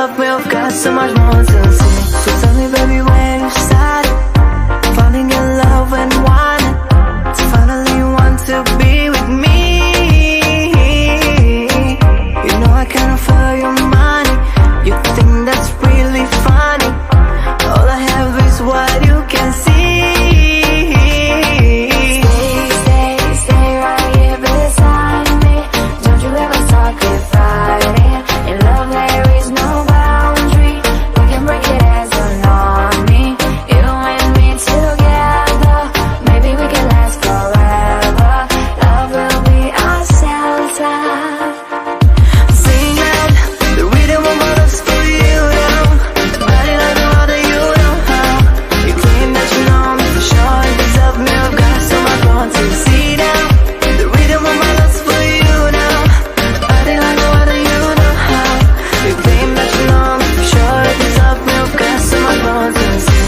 deserve me, I've got so much more to say. So tell me baby when you started falling in love and wanting to finally want to be with me. You know I can't offer you money, you think that's really funny. All I have is what you can see. Stay right here beside me. Don't you ever start fighting. In love there is no boundary. We can break it as an army. You and me together, maybe we can last forever. Love will be our shelter. Sing out the rhythm of my love's for you now. Body like no other, you know how. You claim that you know me for sure. You deserve me, I've got so much more to see now. The rhythm of my love's for you now. Body like no other, you know how. You claim that you know me for sure. You deserve me, I've got so much more to see.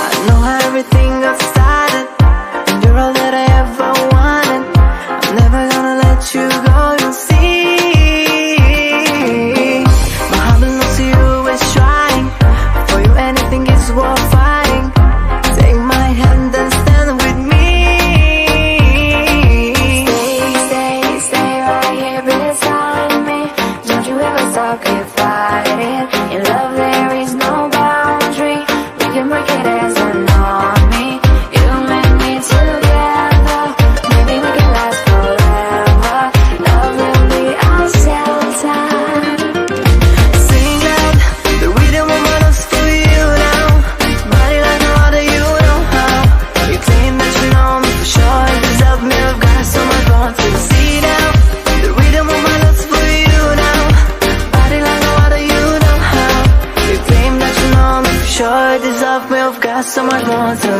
I know how everything got started, and you're all that I ever wanted. I'm never gonna let you go, you'll see. My heart belongs to you, is trying. For you anything is worth fighting. Take my hand and stand with me. Stay right here beside me. Don't you ever stop fighting. In love there is no boundary. We can break it as an army. You and me together, maybe we can last forever. Love will be our shelter. Sing out the rhythm of my love's for you now. Body like no other, you know how. You claim that you know me for sure. You deserve me, I've got so much more to see now. The rhythm of my love's for you now. Body like no other, you know how. You claim that you know me for sure. You deserve me, I've got so much more to